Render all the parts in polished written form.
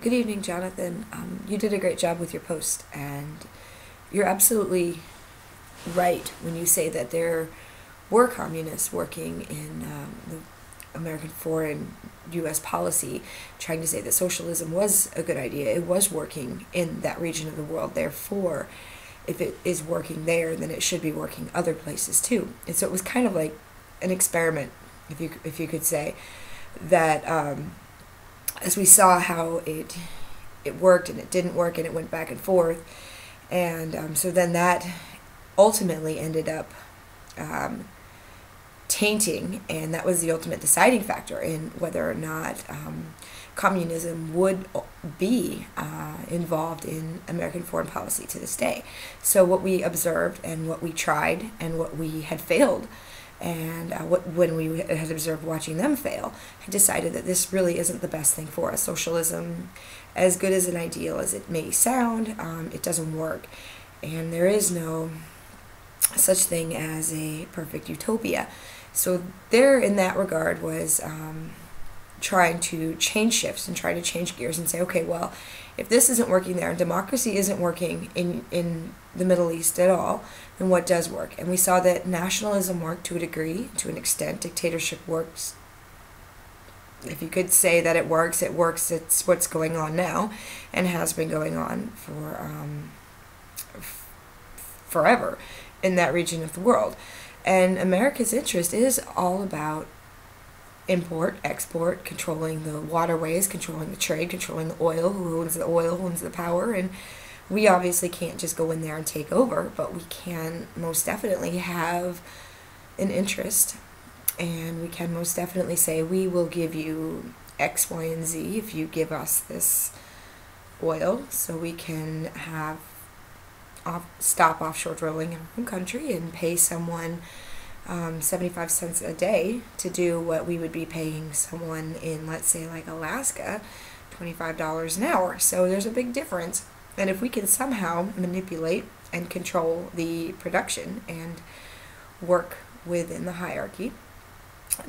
Good evening, Jonathan. You did a great job with your post, and you're absolutely right when you say that there were communists working in the American foreign U.S. policy, trying to say that socialism was a good idea. It was working in that region of the world. Therefore, if it is working there, then it should be working other places too. And so it was kind of like an experiment, if you could say, that as we saw how it worked and it didn't work and it went back and forth, and so then that ultimately ended up tainting, and that was the ultimate deciding factor in whether or not communism would be involved in American foreign policy to this day. So what we observed and what we tried and what we had failed, and when we had observed watching them fail, had decided that this really isn't the best thing for us. Socialism, as good as an ideal as it may sound, it doesn't work, and there is no such thing as a perfect utopia. So there, in that regard, was trying to change shifts and try to change gears and say, okay, well, if this isn't working there and democracy isn't working in the Middle East at all, then what does work? And we saw that nationalism worked to a degree, to an extent. Dictatorship works. If you could say that it works, it works. It's what's going on now and has been going on for forever in that region of the world. And America's interest is all about import, export, controlling the waterways, controlling the trade, controlling the oil. Who owns the oil, who owns the power. And we obviously can't just go in there and take over, but we can most definitely have an interest, and we can most definitely say, we will give you X, Y, and Z if you give us this oil, so we can have stop offshore drilling in our own country and pay someone 75 cents a day to do what we would be paying someone in, let's say, like Alaska, $25 an hour. So there's a big difference. And if we can somehow manipulate and control the production and work within the hierarchy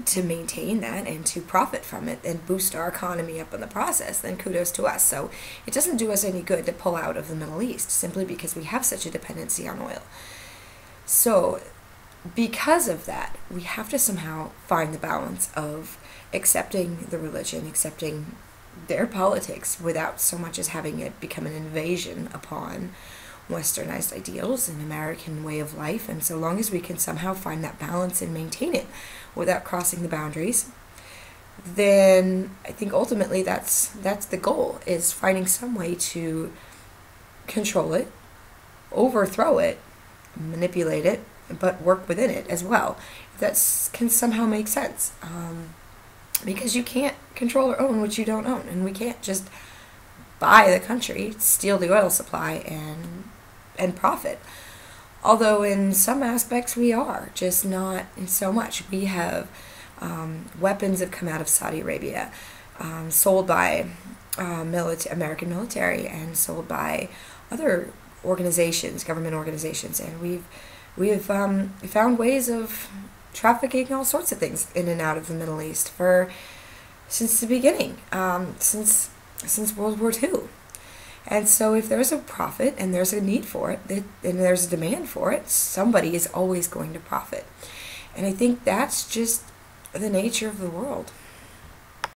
to maintain that and to profit from it and boost our economy up in the process, then kudos to us. So it doesn't do us any good to pull out of the Middle East simply because we have such a dependency on oil. So because of that, we have to somehow find the balance of accepting the religion, accepting their politics without so much as having it become an invasion upon westernized ideals and American way of life. And so long as we can somehow find that balance and maintain it without crossing the boundaries, then I think ultimately that's the goal, is finding some way to control it, overthrow it, manipulate it, but work within it as well. That can somehow make sense, because you can't control or own what you don't own, and we can't just buy the country, steal the oil supply, and profit. Although in some aspects we are, just not in so much. We have weapons have come out of Saudi Arabia, sold by American military and sold by other organizations, government organizations, and we've found ways of trafficking all sorts of things in and out of the Middle East since the beginning, since World War II. And so if there's a profit and there's a need for it, and there's a demand for it, somebody is always going to profit. And I think that's just the nature of the world.